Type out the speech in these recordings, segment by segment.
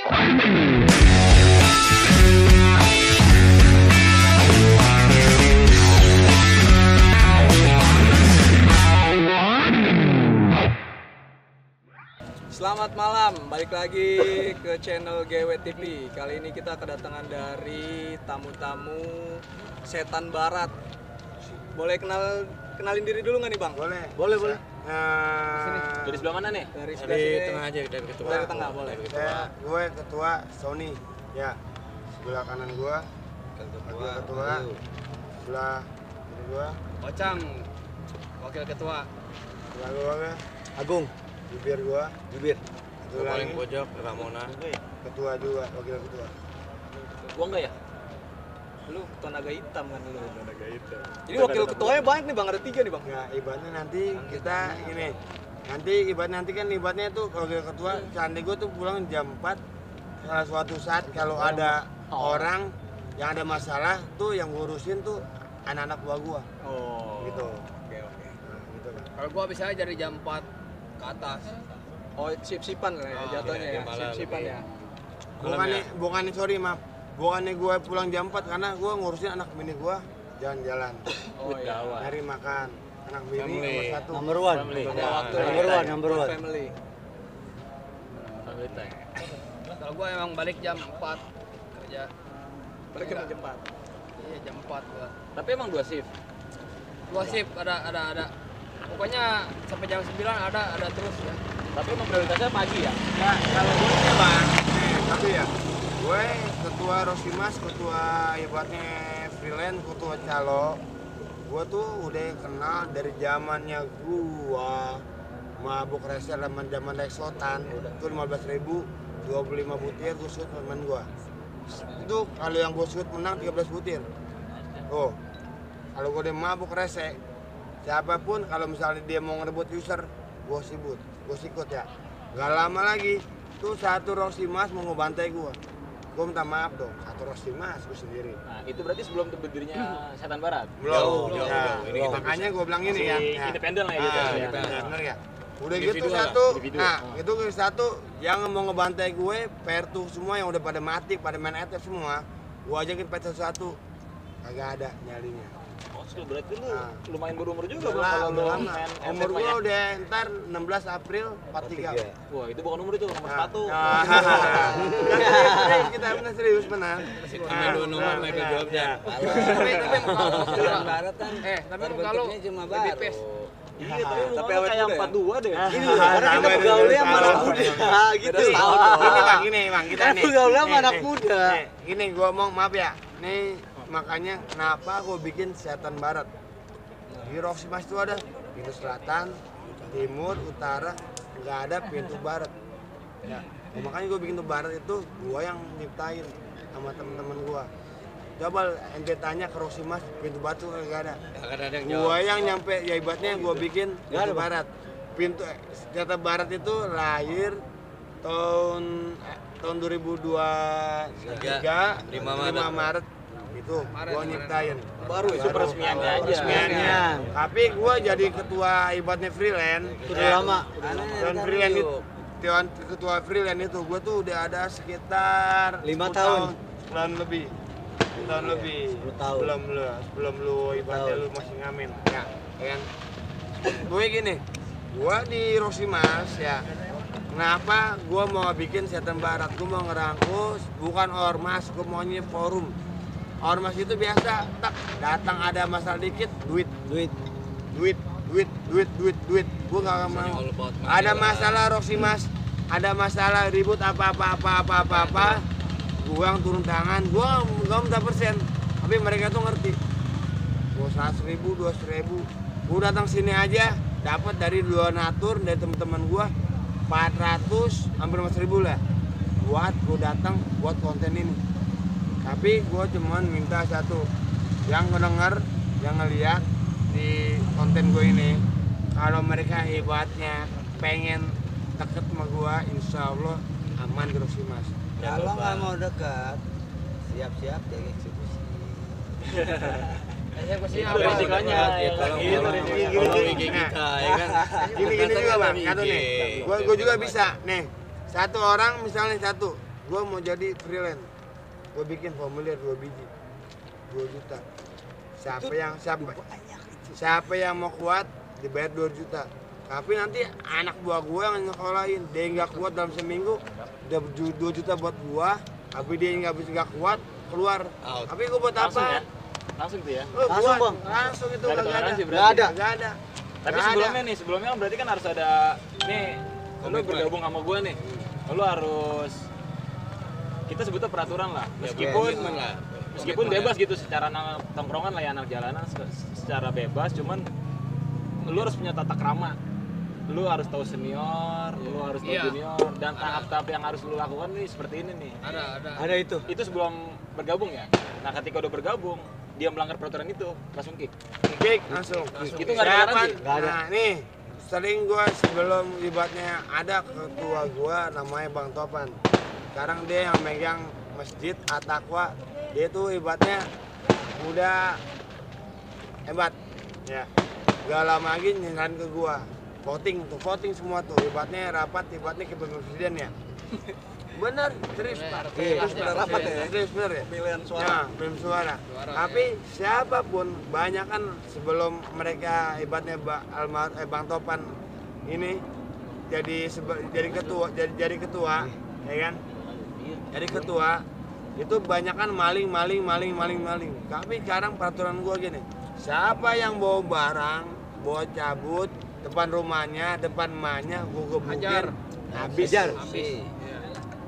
Selamat malam, balik lagi ke channel GW TV. Kali ini kita kedatangan dari tamu-tamu setan barat. Boleh kenalin diri dulu nggak nih Bang? Boleh. Sini. Dari sebelah mana nih? Dari tengah aja, dari ketua. Dari tengah boleh. Gue ketua Sony. Ya. Sebelah kanan gue ketua. Sebelah kiri gue Ocang, wakil ketua. sebelah gue Agung. bibir gue Bibir. Paling pojok Ramona. ketua juga, wakil ketua. Gua enggak ya? Lu ketua naga hitam kan lu. Naga hitam. Jadi wakil ketuanya banyak nih Bang, ada 3 nih Bang. Ya, ibaratnya nanti kita ini. Nanti kan ibaratnya tuh wakil ketua, seandainya gue tuh pulang jam 4. Salah suatu saat kalau ada orang yang ada masalah tuh yang ngurusin tuh anak-anak buah gua. Oh. Gitu. Oke. Nah, gitu kan. Kalau gua bisa dari jam 4 ke atas. Oh, sip-sipan lah ya jatuhnya ya. Sip-sipan ya. Bukannya sorry maaf. Bukannya gue pulang jam 4 karena gue ngurusin anak bini gue jalan-jalan. Oh iya. Nyari makan. Anak bini nomor 1. Number one. Ada waktu Number one. family. Kalau gua emang balik jam 4 kerja. Balik ke jam 4. Iya, jam 4 gua. Tapi emang 2 shift? 2 shift ada. Pokoknya sampai jam 9 ada terus ya. Tapi emang prioritasnya pagi ya? Ya, kalau gue nih bang, tapi ya gue ketua Rosimas, ketua ibaratnya freelance, ketua calo. Gue tuh udah kenal dari zamannya gua mabuk resel zaman Lexotan. Itu 15.000, 25 butir gue shoot teman gua. Itu kalau yang gue shoot menang 13 butir. Oh, kalau gue udah mabuk resek, siapapun kalau misalnya dia mau ngerebut user, gue sikut ya. Gak lama lagi, tuh satu Rosimas mau ngebantai gue. Gue minta maaf dong, satu Rosimas gue sendiri. Nah, itu berarti sebelum berdirinya Setan Barat? Belum. Belum. Makanya gue bilang ini ya. Independen lah ya gitu ya. Bener ya. Udah Individu gitu lah, satu, individu. nah itu satu yang mau ngebantai gue, pertu semua yang udah pada mati, pada main ETF semua, gue ajakin pet satu-satu, kagak ada nyalinya. Oh, berarti lu Nah. lumayan berumur juga Bang, Udah kalau lu lama. main Umur FF gue ya? udah ntar 16 April 43. Wah, itu bukan umur itu, nomor sepatu. Kita bener serius benar. Cuma 2 nomor mereka jawabnya. Barat kan. Tapi kalau cuma lebih pes. Iya, tapi awet kayak muda ya? 42 deh. Ini karena kita bergaulnya sama anak muda gitu. Gini bang, kita nih. Bergaulnya sama anak muda. Gini gue ngomong maaf ya. Nih makanya kenapa gue bikin Setan Barat. Di Rosimas itu ada pintu selatan, timur, utara, nggak ada pintu barat. Ya. Makanya gue bikin pintu barat itu gue yang nyiptain sama temen-temen gue. Coba ente tanya ke Rosimas, pintu batu nggak ada. Gue yang nyampe, ya ibaratnya gue bikin pintu barat. Pintu Setan Barat itu lahir tahun 2023 5 Maret itu gue nyiptain. Baru itu peresmiannya aja. Peresmiannya. Tapi gue jadi ketua ibaratnya freelance. Udah lama. Dan freelance itu, ketua freelance itu gue tuh udah ada sekitar 5 10 tahun. Tahun lebih. Sebelum lu ibaratnya lu masih ngamen ya kan. Gue gini, gue di Rosimas ya. Kenapa gue mau bikin Setan Barat? Gue mau ngerangkus bukan ormas, gue maunya forum. Ormas itu biasa datang ada masalah dikit duit. Gue gak mau. Ada masalah Rosimas, ada masalah ribut apa. Gua turun tangan, gua minta persen, tapi mereka tuh ngerti. Gua 100.000, 200.000, gua datang sini aja dapat dari donatur dari teman-teman gua 400 hampir 5.000 lah. Gua datang buat konten ini. Tapi gua cuman minta satu, yang ngedenger, yang ngeliat di konten gua ini, kalau mereka hebatnya pengen deket sama gua, insya Allah aman di Rosimas. Kalau nggak mau dekat, siap-siap jadi eksekusi. Eksekusi apa? Resikonya Kalau kita ya kan. Gini juga bang, satu nih. Gue juga bisa nih. Satu orang misalnya satu, gue mau jadi freelance, gue bikin formulir 2 biji 2 juta. Siapa yang mau kuat dibayar 2 juta. Tapi nanti anak buah gue yang nyekolahin, dia nggak kuat dalam seminggu udah 2 juta buat gua, tapi dia nggak kuat keluar. Tapi gue buat Langsung apa? ya? Langsung tuh ya? Langsung, Bang. Langsung itu Nggak ada nggak ada. toleransi Nggak ada. Nggak ada. Tapi Nggak sebelumnya kan berarti kan harus ada nih, lu bergabung sama gua nih. Lu harus kita sebutnya peraturan lah. Meskipun bebas gitu secara tongkrongan lah ya, anak jalanan secara bebas, cuman lu harus punya tata krama. Lu harus tahu senior, lu harus tahu Iya. junior, dan tahap-tahap yang harus lu lakukan nih seperti ini nih. Ada itu. Itu sebelum bergabung ya. Nah, ketika udah bergabung, dia melanggar peraturan itu, langsung kick. Kick langsung. Itu nggak ada Siapa? toleransi? Nggak ada. Nah nih, sering gua sebelum ibaratnya ada ketua gua namanya Bang Topan. Sekarang dia yang megang masjid At-Taqwa. Dia tuh ibaratnya udah hebat. Ya. Gak lama lagi nyerahin ke gua. Voting semua tuh. Ibaratnya rapat, ibaratnya ke presiden ya. Bener, serius Pak. Terus bener rapat ya? Serius bener ya? Pemilihan suara. Ya, pemilihan suara. Tapi siapapun, banyak kan sebelum mereka ibaratnya Bang Topan ini jadi ketua, ya kan? Jadi ketua itu banyak kan maling. Tapi sekarang peraturan gua gini, siapa yang bawa barang, bawa cabut depan rumahnya, depan emaknya, gua gebukin, habis.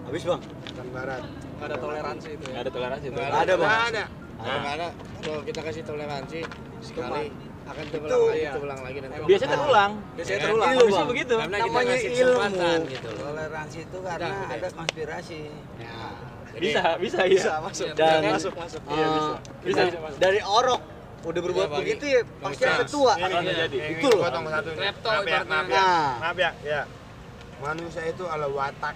Habis, Bang. Bukan barat. Nggak ada toleransi itu ya. Nggak ada toleransi tuh. Nggak ada, Bang. Nggak ada. Karena kalau kita kasih toleransi sekali akan terulang lagi nanti. Biasanya terulang. Biasanya terulang. Itu, Kondisi Bang. begitu. Karena kita Namanya kasih ilmu. kesempatan gitu loh. Toleransi itu karena ada konspirasi. Bisa ya. Bisa masuk. Dan masuk. Iya, bisa. Bisa masuk. Dari orok udah berbuat Iya, Bang. begitu ya pasti ada tua. Akan terjadi. Itu loh. Potong satu. Klepto Maaf ya, ibaratnya. maaf ya. Ya. Manusia itu ala watak.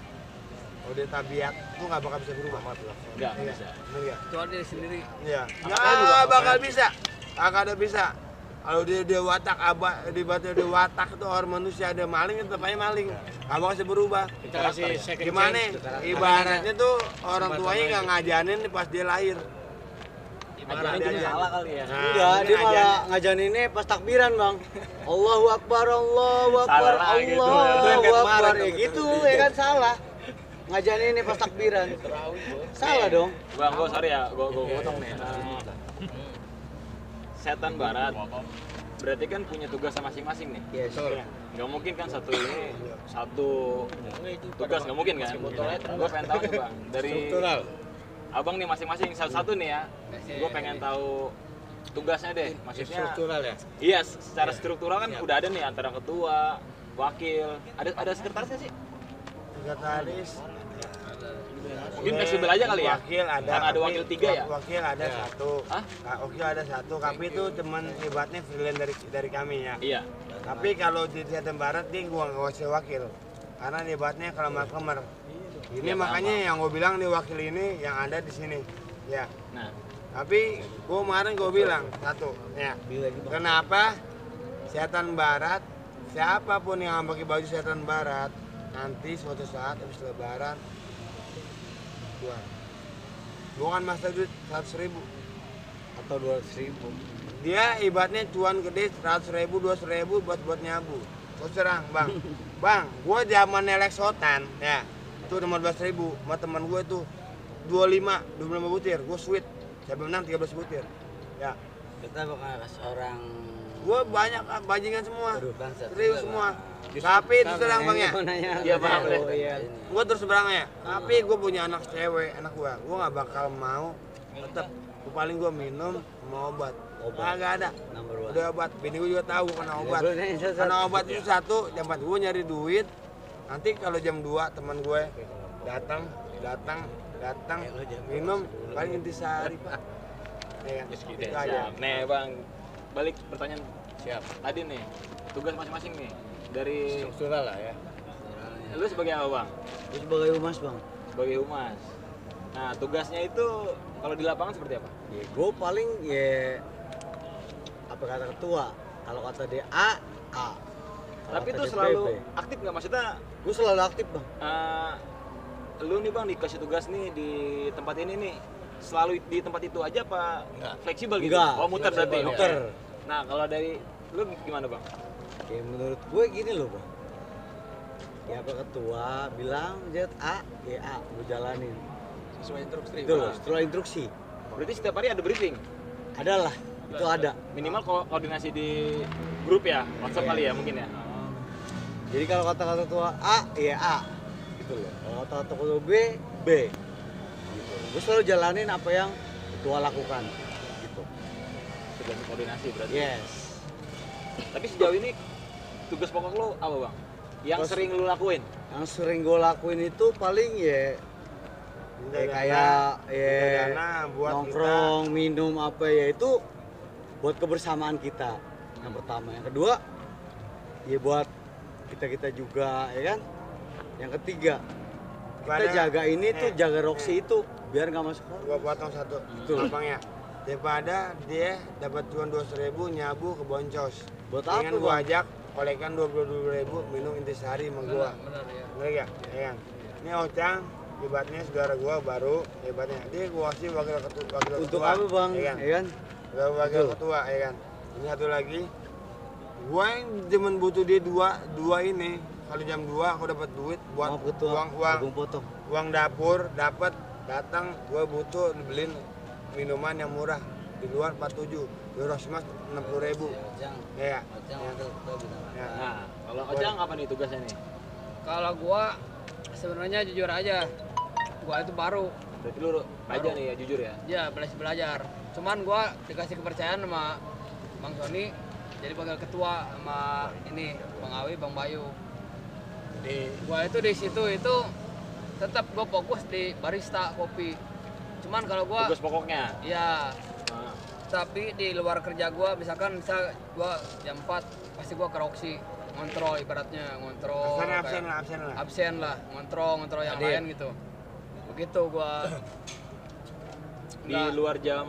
Kalau dia tabiat, itu nggak bakal bisa berubah. Nggak Iya. bisa. Bener nggak? Kecuali diri sendiri. Iya. Nggak bakal bisa. Nggak ada bisa. Kalau dia watak dia watak itu orang manusia ada maling tetap aja maling. Nggak bakal bisa berubah. Kita kasih second Gimana? chance. Ibaratnya tuh orang tuanya nggak ngajarin pas dia lahir. Ajaran juga salah kali ya. Nah, Enggak, ini dia malah ajaran. ngajarinnya pas takbiran, Bang. Allahu Akbar, Allahu Akbar, Salah gitu. Itu Allahu yang kayak kemarin Akbar. tuh, Ya gitu, ya kan salah. Ngajarinnya pas takbiran. Salah dong. Bang, gue sorry ya, gue potong nih. Setan Barat berarti kan punya tugas masing-masing nih. Yes. Nggak mungkin kan satu tugas, nggak mungkin kan? Gue pengen tahu nih bang, dari abang nih masing-masing satu-satu nih ya. Gue pengen tahu tugasnya deh, maksudnya. Struktural ya. Iya, secara struktural kan udah ada nih antara ketua, wakil, ada sekretarisnya sih. Sekretaris. Mungkin fleksibel aja kali ya. Wakil ada. Karena ada tapi wakil 3 ya. Wakil ada Iya. satu. Hah? Wakil ada satu. Tapi itu teman hebatnya freelance dari kami ya. Iya. Tapi kalau di Jatim Barat dia gua nggak usah wakil. Karena hebatnya kelemar-kelemar. Ini Iya, makanya yang gue bilang nih wakil ini yang ada di sini. Ya. Nah, Tapi gua kemarin gue bilang satu. Ya. Kenapa Setan Barat siapapun yang pakai baju Setan Barat nanti suatu saat habis Lebaran jual. Bukan masa duit 100.000. Atau 200.000. Dia ibaratnya cuan gede 100.000, 200.000 buat nyabu. Terus terang bang, bang, gua zaman Lexotan ya, itu 15.000, sama teman gue tuh 25 butir, gua sweet, saya menang 13 butir, ya. Kita bakal seorang Gua banyak bajingan semua, bangsat. serius semua. Tapi itu terang bang ya, Iya, paham deh. gua terus terang ya. Tapi gua punya anak cewek, anak gua nggak bakal mau, tetap. Paling gua minum sama obat. Nggak ada. Number one. Udah obat, bini gue juga tahu kena obat. boleh, satu. Karena obat itu satu, jam 4 gue nyari duit. Nanti kalau jam 2 teman gue datang, minum paling intisari Pak. Ya, itu aja. siap. Nih bang, balik pertanyaan Siap. tadi nih, tugas masing-masing nih dari Struktural lah ya. lu sebagai apa bang? Terus sebagai humas, Bang. Sebagai humas. Nah tugasnya itu kalau di lapangan seperti apa? Ya gue paling ya apa kata ketua. Kalau kata dia A. Kalau Tapi kata itu dia selalu B. aktif nggak, maksudnya Gue selalu aktif, Bang. lu nih Bang dikasih tugas nih di tempat ini nih, selalu di tempat itu aja apa fleksibel gitu? Enggak. Oh muter berarti. Muter. Nah kalau dari lu gimana Bang? Ya menurut gue gini loh bang. Ya Pak Ketua bilang jet A, ya A, gue jalanin. Sesuai instruksi. Itu loh, setelah instruksi. Berarti setiap hari ada briefing? Adalah, itu ada. Minimal koordinasi di grup ya, WhatsApp kali ya mungkin ya? Jadi kalau kata ketua A, ya A. Gitu loh. Kalau kata ketua B, B. Gitu. Gue selalu jalanin apa yang ketua lakukan. Gitu. Tergantung koordinasi berarti. Yes. Tapi sejauh ini tugas pokok lo apa Bang? Yang Terus- sering lu lakuin? Yang sering gue lakuin itu paling ya kayak dana buat nongkrong, minum apa ya itu buat kebersamaan kita. Yang pertama, yang kedua ya buat kita juga ya kan. Yang ketiga kita Pada- jaga ini tuh jaga Roxy itu biar nggak masuk gua potong satu gampang ya, daripada dia dapat cuan 200.000 nyabu ke boncos. Buat Dengan apa, gua Bang? ajak kolekan 22.000 minum intisari sama gua. Benar ya. Bener gak? Ya kan? Ini Ocang hebatnya saudara gua baru hebatnya dia gua kasih wakil ketua. Untuk apa bang? Ya kan? Ya kan? Wakil ketua ya kan. Ini satu lagi gua yang cuman butuh dia dua ini. Kalau jam 2 aku dapat duit buat Maaf ketua, Agung potong. uang dapur dapat datang gua butuh beliin minuman yang murah di luar 47 di Rosmas 60.000 ya. Nah, kalau Ojang apa nih tugasnya nih? Kalau gua sebenarnya jujur aja, gua itu baru. Berarti lu aja nih ya jujur ya? Ya belajar. Cuman gua dikasih kepercayaan sama Bang Sony jadi wakil ketua sama ini Bang Awi, Bang Bayu. Gua itu di situ itu tetap gua fokus di barista kopi. Cuman kalau gua Tugas pokoknya? ya Nah, tapi di luar kerja gua misal gua jam 4 pasti gua ke Roxy ngontrol ibaratnya ngontrol absen kayak- lah. absen lah ngontrol yang lain gitu begitu gua di Nggak- luar jam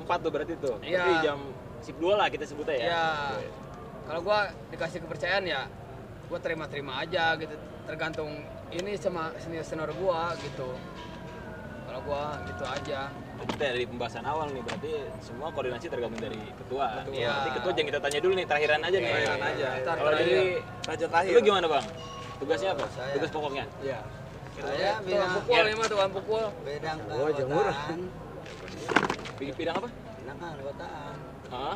4 tuh berarti tuh? Iya. Berarti jam sip 2 lah kita sebutnya ya? ya kalau gua dikasih kepercayaan ya gua terima aja gitu tergantung ini sama senior gua gitu kalau gua gitu aja. Jadi dari pembahasan awal nih berarti semua koordinasi tergantung dari ketua. Iya. Berarti ketua jangan kita tanya dulu nih, terakhiran aja nih. Terakhiran aja. Ntar Kalau terakhir. dari Raja terakhir. lu gimana Bang? Tugasnya apa? Saya. Tugas pokoknya? Iya. Saya Tukang bidang pukul ini mah tukang pukul. bidang Oh, jemuran. keanggotaan. Bidang apa? Bidang keanggotaan. Hah?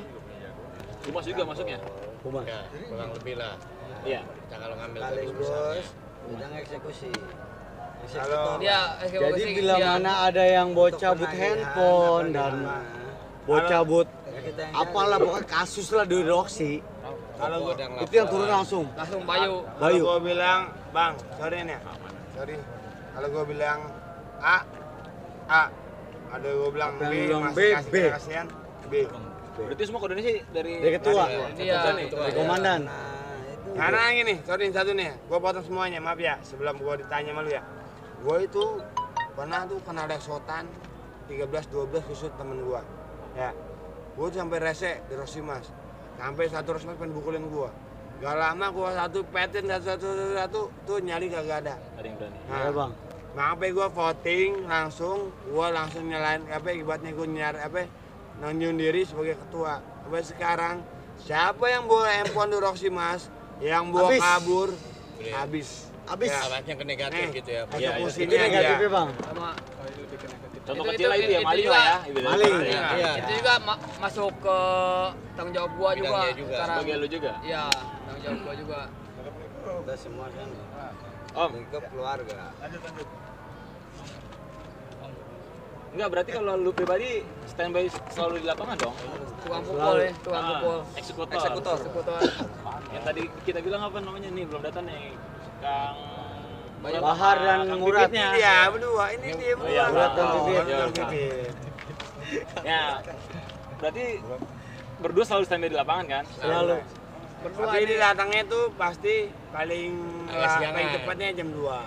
Humas juga masuknya? Humas. Ya, kurang lebih lah. Iya. Kita kalau ngambil Sekaligus bidang eksekusi. Kalau Dia Jadi bila mana ada yang bocah but handphone dan bocah but apalah pokoknya kasus lah di Roxy kalau gua itu yang turun langsung langsung Bayu. kalau gua bilang bang sorry nih sorry kalau gua bilang A ada gua bilang Apa yang B bilang masih B, kasih B. kasihan B. Berarti semua koordinasi dari dari ketua, Iya, nih. dari komandan. Karena gini, sorry satu nih, gua potong semuanya, maaf ya, sebelum gua ditanya sama lu ya. Gua itu pernah tuh kena leksotan 13-12 kusut temen gua. Ya, gua tuh sampai rese di Rosimas. Sampai satu Rosimas pengen bukulin gua. Gak lama gua satu petin satu tuh nyali kagak ada. Ada yang berani. Ya bang, Sampai gua voting gua langsung nyalain apa ibaratnya gua nunjukin diri sebagai ketua. Sampai sekarang siapa yang bawa handphone di Rosimas yang bawa Habis. kabur habis. habis. Ya. Arahnya ke negatif Nih, gitu ya. Masuk Iya, iya. Itu musimnya negatifnya aja. bang. Sama Contoh Itu- kecil lah itu ya, itu maling juga. lah ya. ibaratnya. Maling. Iya. itu juga masuk ke tanggung jawab gua juga Bidangnya juga. sekarang. Sebagai lu juga? Iya, tanggung jawab gua juga. Kita semua kan Om, lingkup keluarga. enggak berarti kalau lu pribadi standby selalu di lapangan dong? Tukang pukul ya, tukang Ah, pukul. Eksekutor. Eksekutor. Yang tadi kita bilang apa namanya nih, belum datang nih. Kang Banyak Bahar dan Kang Murad. Pipitnya. Iya, berdua. Ini dia Oh, iya, berdua. Murad dan Pipit. Murad dan Iya. Pipit. Ya, berarti berdua selalu standby di lapangan kan? Selalu. Berdua Tapi ini. ini datangnya tuh pasti paling Siangan. paling cepatnya jam 2.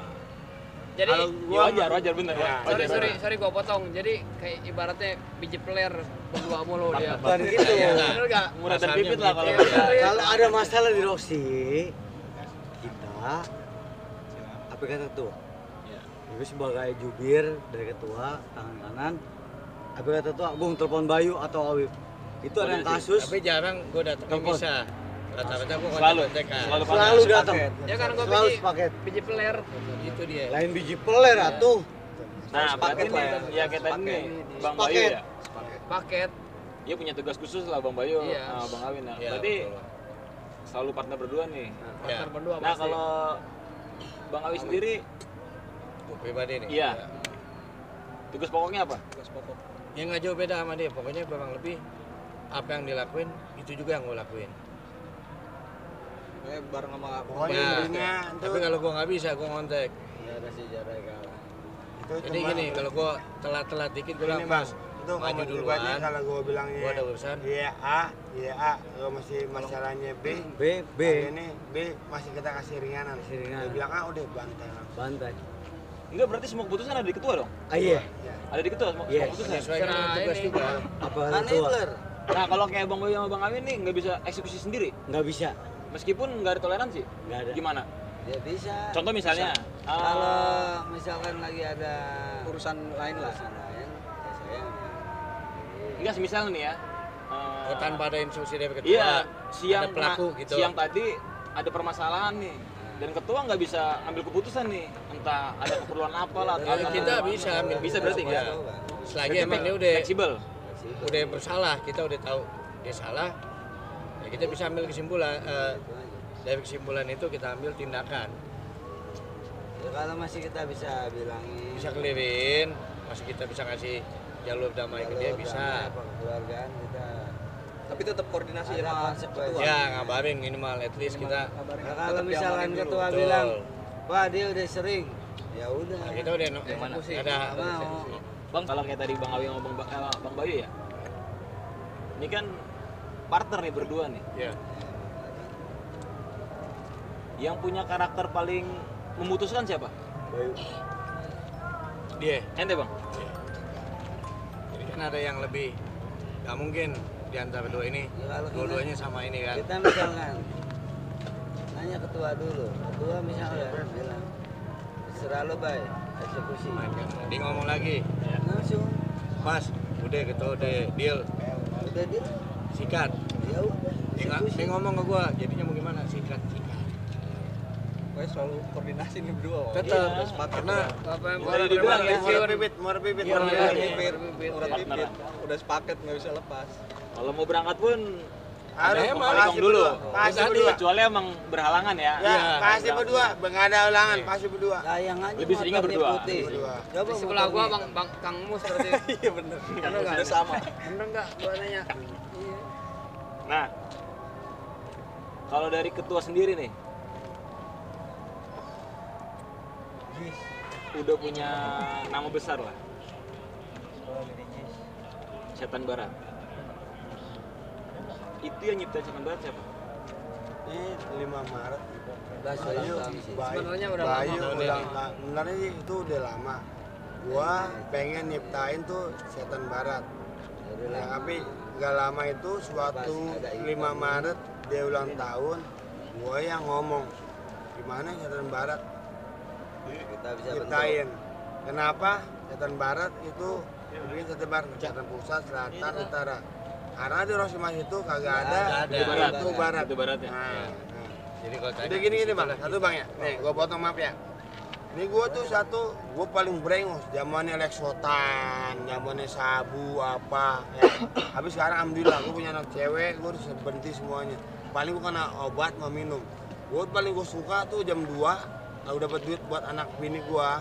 Jadi Kalau Ya, wajar bener Ya. ya. sorry gua potong. Jadi kayak ibaratnya biji peler berdua mulu dia. Bukan gitu. Bener enggak? Murah dan Asalnya pipit lah kalau begitu. kita. Kalau ada masalah di Roxy, kita apa kata ketua? Gue sebagai jubir dari ketua tangan kanan. Apa kata ketua, Bung telepon Bayu atau Awib. Itu ada yang kasus. Tapi jarang gue datang Telepon. bisa. Rata-rata gue Selalu kontak-kontakan. Selalu datang. Ya kan gua Selalu biji sepaket. biji peler. Itu dia. Lain biji peler atuh. Nah, berarti Sepaket lah ya. nih, ya kayak tadi nih, Bang Bayu Sepaket. ya. Paket. Dia punya tugas khusus lah Bang Bayu Iya. sama Bang Awin. Nah, Iya, berarti betul. selalu partner berdua nih. Partner berdua Nah, pasti. kalau Bang Awi sendiri, Gue pribadi nih. iya. Tugas pokoknya apa? Tugas pokok. Ya nggak jauh beda sama dia. Pokoknya kurang lebih apa yang dilakuin itu juga yang gue lakuin. Bareng sama Pokoknya Ya, intinya tapi itu kalau gue nggak bisa gue ngontek. Enggak ada sejarah kalah. itu Jadi cuma gini, kalau gue telat dikit gue ini bilang Bang, Mas, itu maju kalau duluan. pribadi kalau gue bilangnya Gue ada urusan. iya A, kalau masih masalahnya B, B, B. kali ini B masih kita kasih ringanan. Kasih ringanan. Dia bilang A udah bantai langsung. Bantai. Enggak, berarti semua keputusan ada di ketua dong? Ah iya. Ada di ketua semua Yes. keputusan? Menyesuaikan dengan Nah, tugas ini. juga. Apa kata ketua? Nah, kalau kayak Bang Bayu sama Bang Awin nih nggak bisa eksekusi sendiri? Nggak bisa. Meskipun nggak ada toleransi? Nggak ada. Gimana? Ya bisa. Contoh misalnya? Kalau misalkan lagi ada urusan lain lah. urusan lain, ya saya Enggak, semisal nih ya. Oh, tanpa ada instruksi dari ketua. Iya, siang ada pelaku gitu. siang tadi ada permasalahan nih. Dan ketua nggak bisa ngambil keputusan nih, entah ada keperluan apa lah. Ya, kita bisa ambil Bisa berarti keputusan. ya? Selagi Berarti emang dia udah fleksibel. bersalah, kita udah tahu dia salah. Ya kita bisa ambil kesimpulan. Dari kesimpulan itu kita ambil tindakan. ya kalau masih kita bisa bilangin Bisa kelirin, masih kita bisa kasih jalur damai ke dia kalau bisa. damai apa kekeluargaan kita Tapi tetap koordinasi Ada sama konsekuensi. ketua. Ya ngabarin minimal at least kita. Kabarin. nah, kalau Tetap misalkan diamanin dulu. ketua Betul. bilang wah dia udah sering ya udah Nah, kita udah Eksekusi. ada nggak mau Bang, kalau kayak tadi Bang Awi sama Bang Bayu ya. Ini kan partner nih berdua nih. ya. Yang punya karakter paling memutuskan siapa? Bayu. Dia. Ente, Bang. Jadi kan ada yang lebih nggak mungkin di antara dua ini. Ya, kalau kita- Dua-duanya sama ini kan. kita misalkan nanya ketua dulu ketua misalnya bilang serah lo bay eksekusi Dia ngomong lagi, langsung Mas, udah ketua udah deal, udah dia sikat. ya udah Dia ngomong ke gua, jadinya mau gimana? Sikat. Pokoknya selalu koordinasi nih berdua. Wak. Tetap, Udah sepakat. karena Apa yang Boleh dibilang ya, Muara bibit, muara bibit. Iya, muara iya, bibit. Pipir, urat Partner. pipit. Udah sepakat nggak bisa lepas. Kalau mau berangkat pun Harus Ada emang, pasti Kong dulu. Pasti Tadi. berdua. kecuali emang berhalangan ya. Ya, Iya. pasti berdua. Nggak ada ulangan, pasti berdua. sayang aja Lebih seringnya motornya berdua. putih. Berdua. Coba di sebelah gua motornya. bang Kang Mus berarti. Iya bener. Bener nggak? Udah sama. Bener nggak gua nanya? Nah, kalau dari ketua sendiri nih, udah punya nama besar lah, Setan Barat. Itu yang nyiptain Setan Barat siapa? Ini 5 Maret. Udah Bayu, sudah tahun sih. Bayu, Sebenarnya udah Bayu lama. ulang tahun. Sebenarnya sih itu udah lama. Gua pengen nyiptain tuh Setan Barat. Udah Ya, lama. tapi gak lama itu suatu 5 Maret dia ulang tahun, gua yang ngomong gimana Setan Barat Kita bisa bentuk. ciptain. Kenapa Setan Barat itu bikin Setan Barat, Setan Pusat, Selatan, Utara. Karena di Rosimas itu kagak ada, Nggak ada. itu Barat. Itu Barat ya? Nah, Jadi kalau tadi udah gini bang, satu bang ya. Nih, gua potong maaf ya. Ini gua tuh satu, gua paling brengos. Zamannya Lexotan, zamannya sabu apa. Ya. Habis sekarang alhamdulillah gua punya anak cewek, gua harus berhenti semuanya. Paling gua kena obat mau minum. Gua paling gua suka tuh jam 2 kalau dapat duit buat anak bini gua,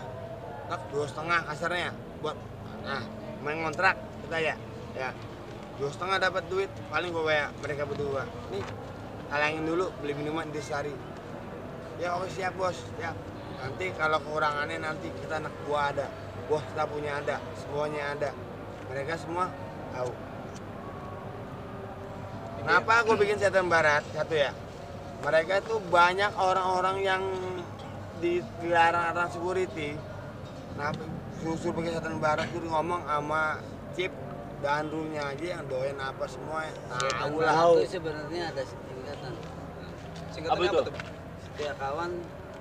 tak 2,5 kasarnya buat nah main kontrak kita ya 2,5 dapat duit paling gua kayak mereka berdua nih talangin dulu beli minuman di sehari ya oke siap bos siap nanti kalau kekurangannya nanti kita anak gua ada bos kita punya ada semuanya ada mereka semua tahu kenapa gua bikin Setan Barat satu ya mereka itu banyak orang-orang yang dilarang atas security kenapa susul pakai Setan Barat gue ngomong sama Cip dan Runya aja yang doyan apa semua tahu lah Itu sebenarnya ada singkatan. Singkatannya Apa apa itu? tuh? Setia kawan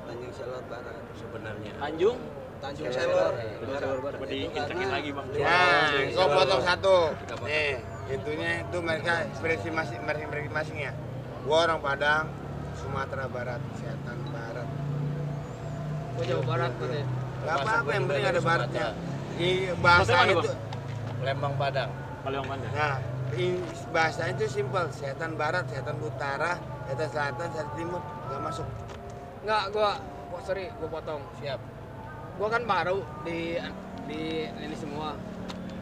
Tanjung Selor Barat. sebenarnya Tanjung Tanjung Selor. Coba dikencengin lagi bang. Nah, gua potong satu. Nih, itunya itu mereka ekspresi masing-masing ya. Gua orang Padang, Sumatera Barat, Setan Barat. Gua Jawa Barat berarti. Gak apa-apa, yang penting ada baratnya. Di bahasa Maksudnya mana, itu, Lembang Padang. Palembang Bandar. nah, bahasa itu simpel. Setan Barat, Setan Utara, Setan Selatan, Setan Timur, gak masuk. Enggak, gua potong. Siap. Gua kan baru di ini semua.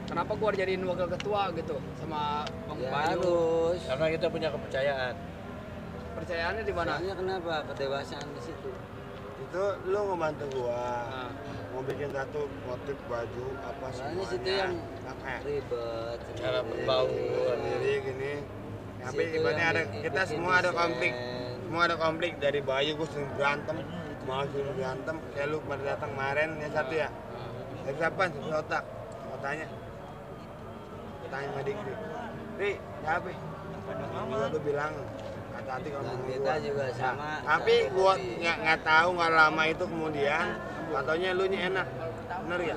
Kenapa gua dijadiin wakil ketua gitu sama Bang Ya Bayu? harus. Karena kita punya kepercayaan. Percayaannya di mana? Soalnya kenapa? Kedewasaan di situ. Itu lu ngebantu gua. Nah, Mau bikin satu motif baju apa Soalnya semuanya. situ yang Pakai. ribet. Cara sendiri. berbau. Sendiri gini. Tapi Situ ibaratnya yang ada bikin kita semua ada desain. konflik. Semua ada konflik dari Bayu gua sering berantem. Mau sering berantem. Kayak lu pada datang kemarin yang satu ya. Dari siapa? Dari otak. Otaknya. Tanya sama Dikri. Ri, siapa? Gua tuh bilang hati-hati kalau Dan ngomong kita gua. juga sama. Nah, tapi gua nggak tahu nggak lama itu kemudian katanya lu nya enak. Bener ya?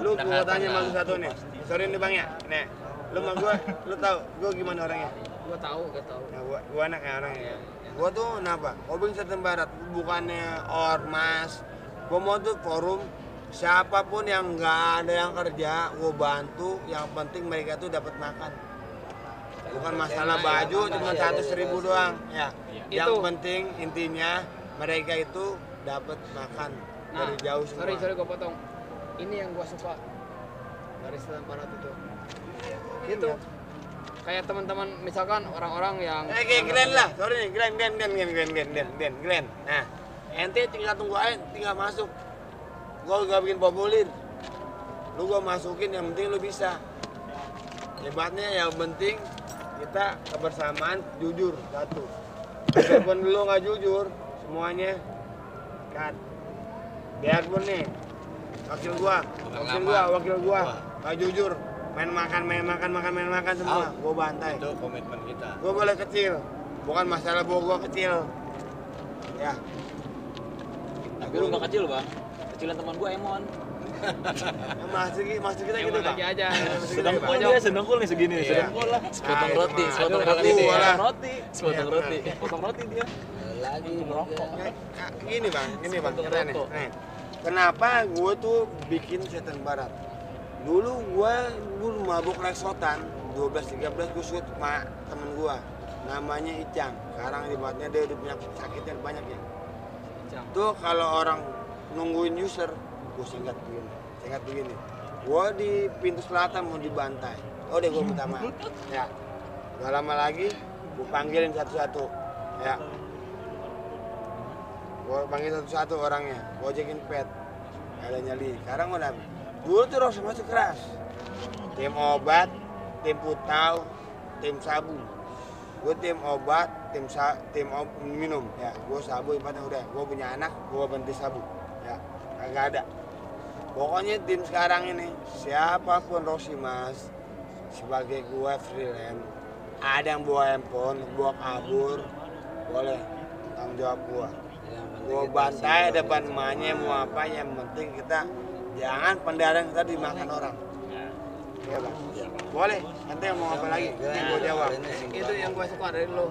Lu gua tanya sama lu satu nih. Sorry nih Bang ya. Nih, lu sama gua, lu tahu gua gimana orangnya? gua tahu. Nah, gua anak ya orangnya ya. Gua tuh kenapa? Obeng Setan Barat bukannya ormas. Gua mau tuh forum siapapun yang nggak ada yang kerja, gua bantu. Yang penting mereka tuh dapat makan. Bukan masalah baju cuma 100.000 doang ya. Yang Itu. penting intinya mereka itu dapat makan dari jauh semua. sorry gua potong. Ini yang gua suka dari Setan Barat itu. Gitu. Kayak teman-teman misalkan orang-orang yang Kayak Glenn lah, sorry nih Glenn. Nah, ente tinggal tunggu aja, tinggal masuk. Gua gak bikin populer. Lu gua masukin yang penting lu bisa. Hebatnya yang penting kita kebersamaan jujur satu. Biarpun lu nggak jujur semuanya kan. Biarpun nih wakil gua nggak jujur, main makan semua, gua bantai. Itu komitmen kita. Gua boleh kecil, bukan masalah gua kecil. Ya, Tapi lu nggak kecil bang. Kecilan teman gua Emon. masih kita gitu Emon Bang. aja. Sedengkul dia, sedengkul nih segini. Iya. Sedengkul lah. Sepotong roti, Sepotong roti. Sepotong roti. Iya, Sepotong benar. roti. Potong roti dia. Lagi Merokok. Gini bang, Sepotong keren nih. rokok. Nih, kenapa gue tuh bikin Setan Barat? Dulu gue mabuk resotan 12-13 gue shoot sama temen gue namanya Icang. Sekarang dibuatnya dia udah punya sakitnya banyak ya. Tuh kalau orang nungguin user, gue singkat begini. Gue di pintu selatan mau dibantai. Oh deh gue minta maaf. Ya, gak lama lagi gue panggilin satu-satu. Ya, gue panggil satu-satu orangnya, gue ajakin pet, ada nyali. Sekarang udah, dulu tuh Rosi masih keras. Tim obat, tim putau, tim sabu. Gue tim obat, tim minum. Ya, gue sabu ibaratnya udah. Gue punya anak, gue berhenti sabu. Ya, kagak ada. Pokoknya tim sekarang ini, siapapun Rosi Mas, sebagai gue freelance, ada yang bawa handphone, bawa kabur, boleh tanggung jawab gue. Gue bantai depan emaknya mau apa, yang penting kita jangan pendaraan kita dimakan orang. Iya bang, boleh. Nanti yang mau apa lagi? Nanti gue jawab. Itu yang gua suka dari lo.